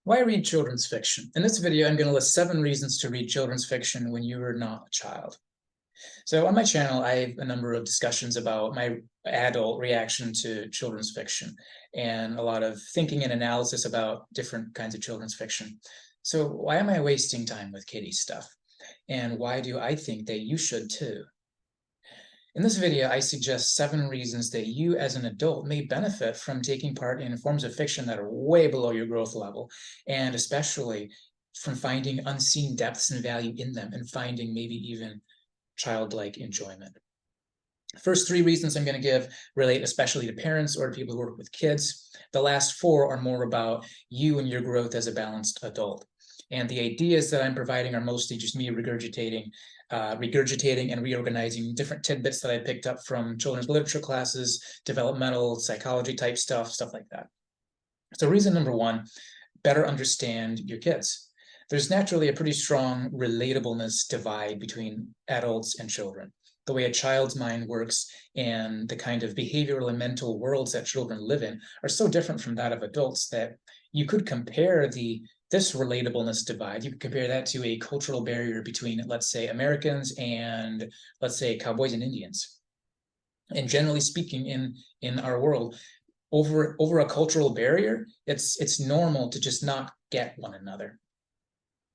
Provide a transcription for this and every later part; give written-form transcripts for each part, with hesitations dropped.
Why read children's fiction? In this video, I'm going to list 7 reasons to read children's fiction when you are not a child. So on my channel, I have a number of discussions about my adult reaction to children's fiction and a lot of thinking and analysis about different kinds of children's fiction. So why am I wasting time with Kiddie stuff? And why do I think that you should too? In this video, I suggest 7 reasons that you as an adult may benefit from taking part in forms of fiction that are way below your growth level, and especially from finding unseen depths and value in them and finding maybe even childlike enjoyment. First 3 reasons I'm going to give relate especially to parents or to people who work with kids. The last 4 are more about you and your growth as a balanced adult. And the ideas that I'm providing are mostly just me regurgitating and reorganizing different tidbits that I picked up from children's literature classes, developmental psychology type stuff like that. So reason number 1, better understand your kids. There's naturally a pretty strong relatableness divide between adults and children. The way a child's mind works and the kind of behavioral and mental worlds that children live in are so different from that of adults that you could compare this relatableness divide, you could compare that to a cultural barrier between, let's say, Americans and, let's say, cowboys and Indians. And generally speaking, in our world, over a cultural barrier, it's normal to just not get one another.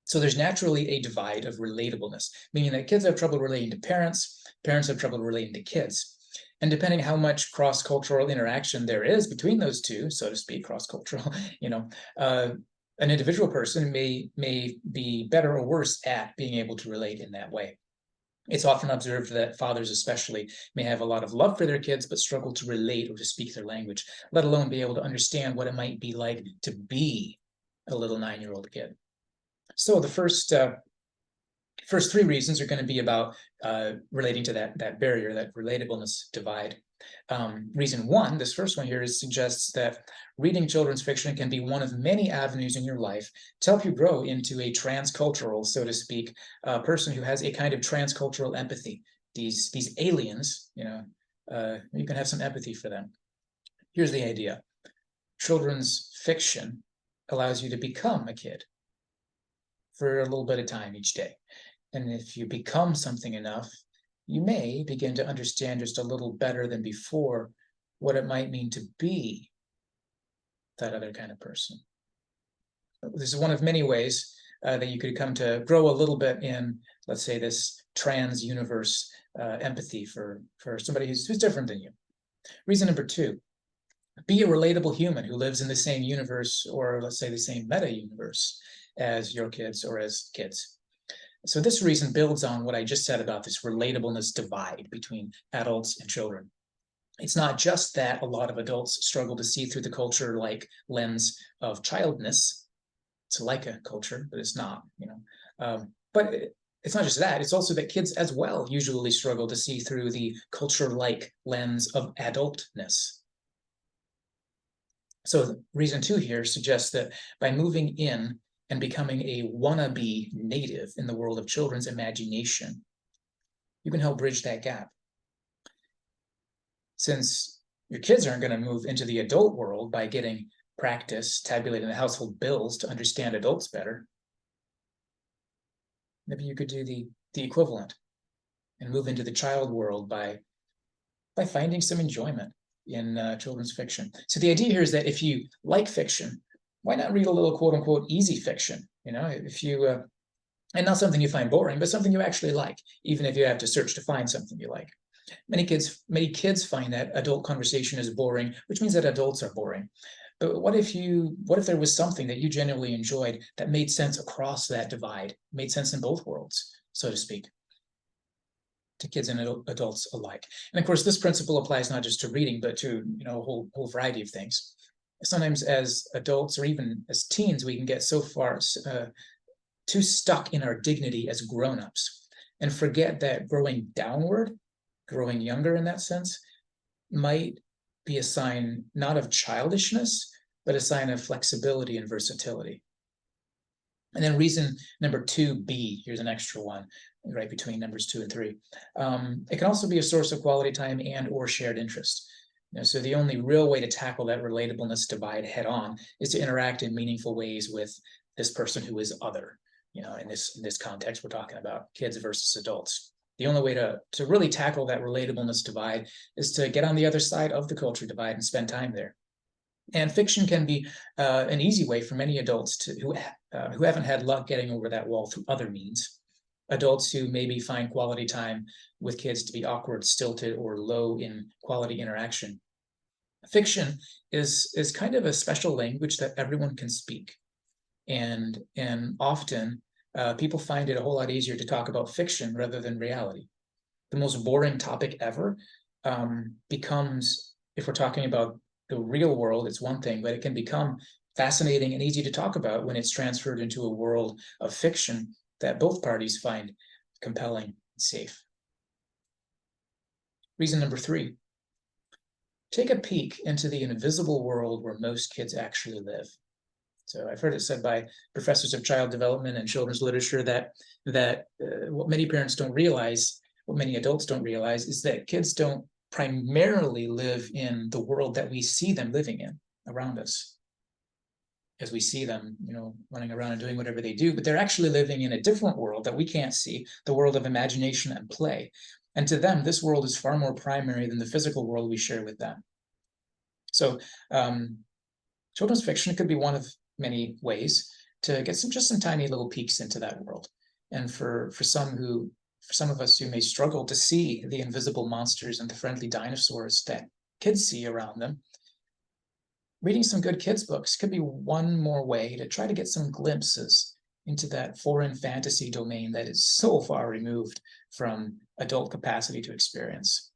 So there's naturally a divide of relatableness, meaning that kids have trouble relating to parents, parents have trouble relating to kids. And depending how much cross-cultural interaction there is between those two, so to speak, cross-cultural, an individual person may be better or worse at being able to relate in that way. It's often observed that fathers especially may have a lot of love for their kids, but struggle to relate or to speak their language, let alone be able to understand what it might be like to be a little 9-year-old kid. So the first 3 reasons are going to be about relating to that barrier, that relatableness divide. Reason 1, this first one here, suggests that reading children's fiction can be one of many avenues in your life to help you grow into a transcultural, so to speak, person who has a kind of transcultural empathy. These aliens, you can have some empathy for them. Here's the idea. Children's fiction allows you to become a kid for a little bit of time each day. And if you become something enough, you may begin to understand just a little better than before what it might mean to be that other kind of person. This is one of many ways that you could come to grow a little bit in, let's say, this trans universe empathy for somebody who's different than you. Reason number 2, be a relatable human who lives in the same universe, or let's say the same meta universe as your kids or as kids. So this reason builds on what I just said about this relatableness divide between adults and children. It's not just that a lot of adults struggle to see through the culture-like lens of childness. It's like a culture, but it's not, But it's not just that. It's also that kids as well usually struggle to see through the culture-like lens of adultness. So reason 2 here suggests that by moving in and becoming a wannabe native in the world of children's imagination, you can help bridge that gap. Since your kids aren't going to move into the adult world by getting practice tabulating the household bills to understand adults better, maybe you could do the equivalent and move into the child world by finding some enjoyment in children's fiction. So the idea here is that if you like fiction, why not read a little quote unquote easy fiction? If you, and not something you find boring, but something you actually like, even if you have to search to find something you like. Many kids find that adult conversation is boring, which means that adults are boring. But what if there was something that you genuinely enjoyed that made sense across that divide, made sense in both worlds, so to speak, to kids and adults alike? And of course, this principle applies not just to reading, but to a whole variety of things. Sometimes as adults or even as teens, we can get so far too stuck in our dignity as grown-ups and forget that growing downward, growing younger in that sense, might be a sign not of childishness, but a sign of flexibility and versatility. And then reason number 2B, here's an extra one, right between numbers 2 and 3. It can also be a source of quality time and or shared interest. So the only real way to tackle that relatableness divide head on is to interact in meaningful ways with this person who is other. In this context, we're talking about kids versus adults. The only way to really tackle that relatableness divide is to get on the other side of the culture divide and spend time there. And fiction can be an easy way for many adults who haven't had luck getting over that wall through other means. Adults who maybe find quality time with kids to be awkward, stilted, or low in quality interaction. Fiction is kind of a special language that everyone can speak. And often people find it a whole lot easier to talk about fiction rather than reality. The most boring topic ever becomes, if we're talking about the real world, it's one thing, but it can become fascinating and easy to talk about when it's transferred into a world of fiction that both parties find compelling and safe. Reason number 3, take a peek into the invisible world where most kids actually live. So I've heard it said by professors of child development and children's literature that what many parents don't realize, what many adults don't realize, is that kids don't primarily live in the world that we see them living in around us, as we see them, running around and doing whatever they do, but they're actually living in a different world that we can't see, the world of imagination and play. And to them, this world is far more primary than the physical world we share with them. So children's fiction could be one of many ways to get some tiny little peeks into that world. And for some of us who may struggle to see the invisible monsters and the friendly dinosaurs that kids see around them, reading some good kids' books could be one more way to try to get some glimpses into that foreign fantasy domain that is so far removed from adult capacity to experience.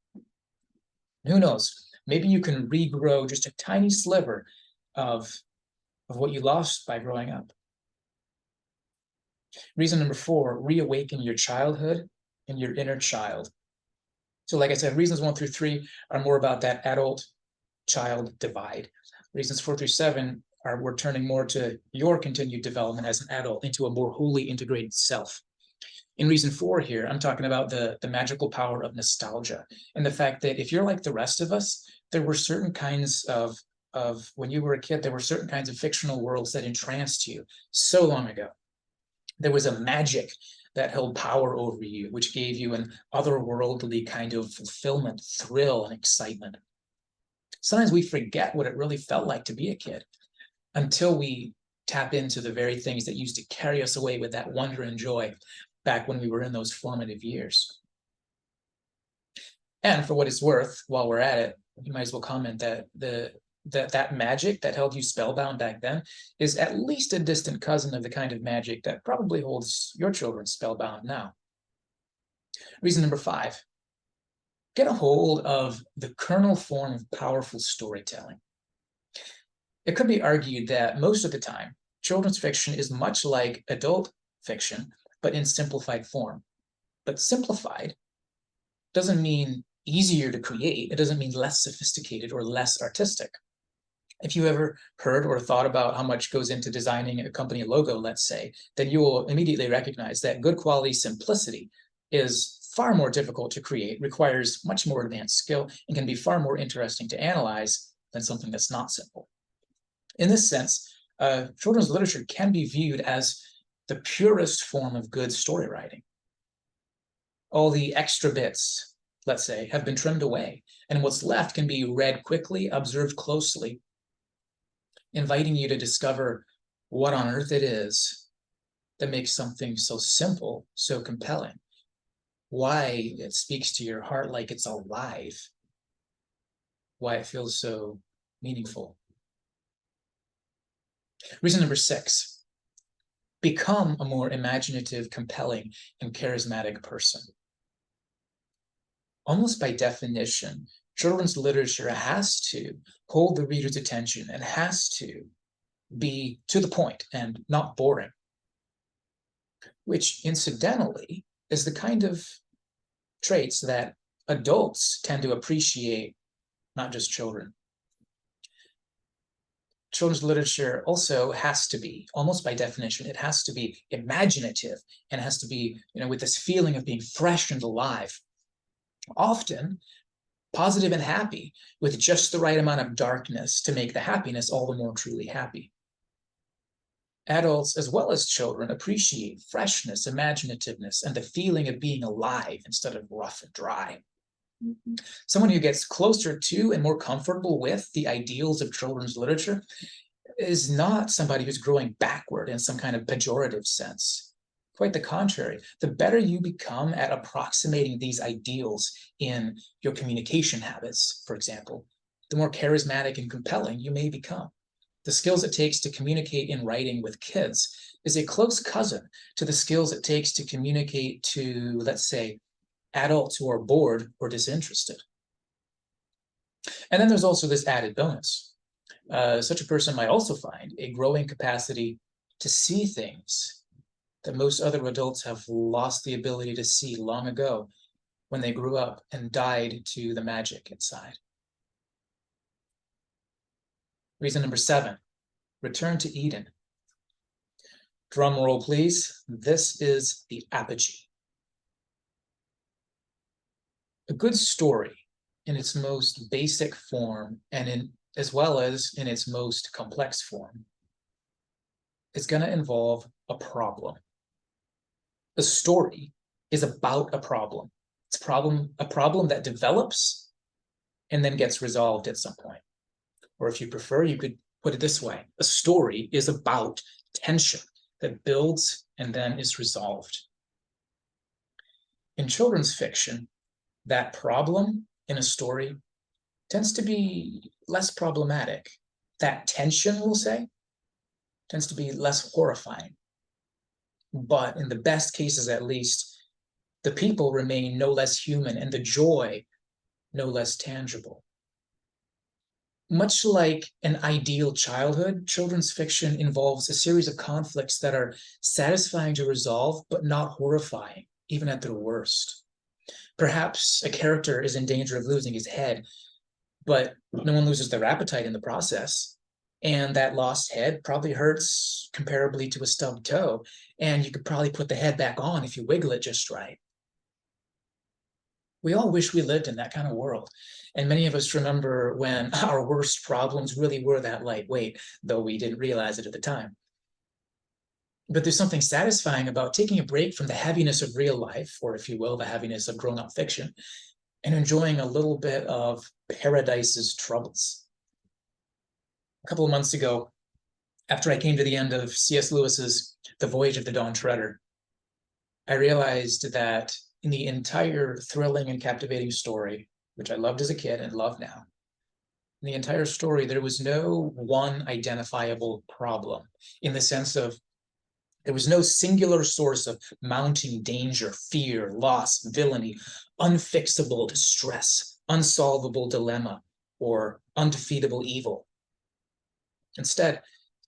Who knows? Maybe you can regrow just a tiny sliver of what you lost by growing up. Reason number 4, reawaken your childhood and your inner child. So like I said, reasons 1 through 3 are more about that adult-child divide. Reasons 4 through 7 we're turning more to your continued development as an adult into a more wholly integrated self. In reason 4 here, I'm talking about the magical power of nostalgia and the fact that if you're like the rest of us, there were certain kinds of when you were a kid, there were certain kinds of fictional worlds that entranced you so long ago. There was a magic that held power over you, which gave you an otherworldly kind of fulfillment, thrill, and excitement. Sometimes we forget what it really felt like to be a kid until we tap into the very things that used to carry us away with that wonder and joy back when we were in those formative years. And for what it's worth, while we're at it, you might as well comment that that magic that held you spellbound back then is at least a distant cousin of the kind of magic that probably holds your children spellbound now. Reason number 5, get a hold of the kernel form of powerful storytelling. It could be argued that most of the time, children's fiction is much like adult fiction, but in simplified form. But simplified doesn't mean easier to create. It doesn't mean less sophisticated or less artistic. If you ever heard or thought about how much goes into designing a company logo, let's say, then you will immediately recognize that good quality simplicity is far more difficult to create, requires much more advanced skill, and can be far more interesting to analyze than something that's not simple. In this sense, children's literature can be viewed as the purest form of good story writing. All the extra bits, let's say, have been trimmed away, and what's left can be read quickly, observed closely, inviting you to discover what on earth it is that makes something so simple so compelling, why it speaks to your heart like it's alive, why it feels so meaningful. Reason number 6, become a more imaginative, compelling, and charismatic person. Almost by definition, children's literature has to hold the reader's attention and has to be to the point and not boring, which incidentally is the kind of traits that adults tend to appreciate, not just children. Children's literature also has to be, almost by definition, it has to be imaginative and has to be, with this feeling of being fresh and alive. Often, positive and happy, with just the right amount of darkness to make the happiness all the more truly happy. Adults, as well as children, appreciate freshness, imaginativeness, and the feeling of being alive instead of rough and dry. Someone who gets closer to and more comfortable with the ideals of children's literature is not somebody who's growing backward in some kind of pejorative sense. Quite the contrary. The better you become at approximating these ideals in your communication habits, for example, the more charismatic and compelling you may become. The skills it takes to communicate in writing with kids is a close cousin to the skills it takes to communicate to, let's say, adults who are bored or disinterested. And then there's also this added bonus. Such a person might also find a growing capacity to see things that most other adults have lost the ability to see long ago when they grew up and died to the magic inside. Reason number 7, return to Eden. Drum roll, please. This is the apogee. A good story in its most basic form and as well as in its most complex form is going to involve a problem. A story is about a problem. It's a problem that develops and then gets resolved at some point. Or if you prefer, you could put it this way. A story is about tension that builds and then is resolved. In children's fiction, that problem in a story tends to be less problematic. That tension, we'll say, tends to be less horrifying. But in the best cases, at least, the people remain no less human and the joy no less tangible. Much like an ideal childhood, children's fiction involves a series of conflicts that are satisfying to resolve, but not horrifying, even at their worst. Perhaps a character is in danger of losing his head, but no one loses their appetite in the process. And that lost head probably hurts comparably to a stubbed toe, and you could probably put the head back on if you wiggle it just right. We all wish we lived in that kind of world. And many of us remember when our worst problems really were that lightweight, though we didn't realize it at the time. But there's something satisfying about taking a break from the heaviness of real life, or if you will, the heaviness of grown-up fiction, and enjoying a little bit of paradise's troubles. A couple of months ago, after I came to the end of C.S. Lewis's The Voyage of the Dawn Treader, I realized that in the entire thrilling and captivating story, which I loved as a kid and love now, in the entire story, there was no one identifiable problem in the sense of there was no singular source of mounting danger, fear, loss, villainy, unfixable distress, unsolvable dilemma, or undefeatable evil. Instead,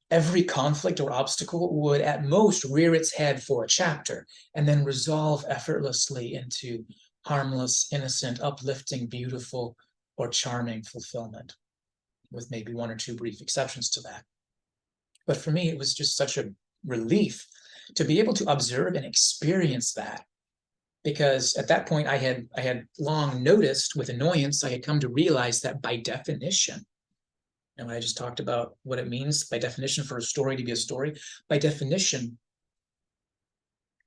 every conflict or obstacle would at most rear its head for a chapter and then resolve effortlessly into harmless, innocent, uplifting, beautiful, or charming fulfillment, with maybe one or two brief exceptions to that. But for me, it was just such a relief to be able to observe and experience that, because at that point I had long noticed with annoyance, I had come to realize that by definition, and when I just talked about what it means by definition for a story to be a story, by definition,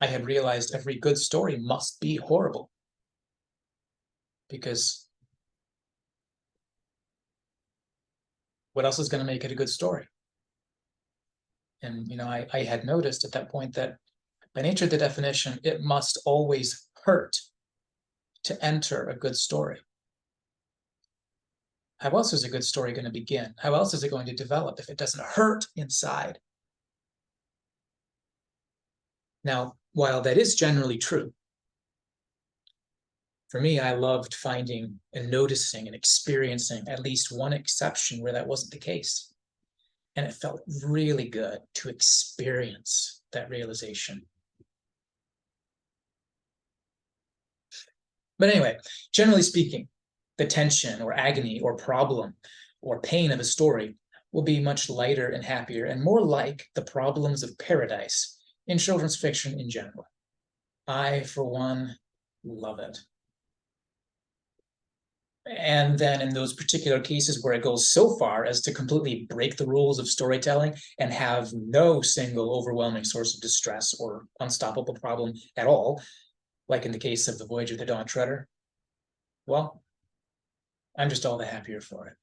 I had realized every good story must be horrible. Because what else is going to make it a good story? And, I had noticed at that point that by nature of the definition, it must always hurt to enter a good story. How else is a good story going to begin? How else is it going to develop if it doesn't hurt inside? Now, while that is generally true, for me, I loved finding and noticing and experiencing at least one exception where that wasn't the case. And it felt really good to experience that realization. But anyway, generally speaking, the tension or agony or problem or pain of a story will be much lighter and happier and more like the problems of paradise in children's fiction in general. I, for one, love it. And then in those particular cases where it goes so far as to completely break the rules of storytelling and have no single overwhelming source of distress or unstoppable problem at all, like in the case of The Voyage of the Dawn Treader, well, I'm just all the happier for it.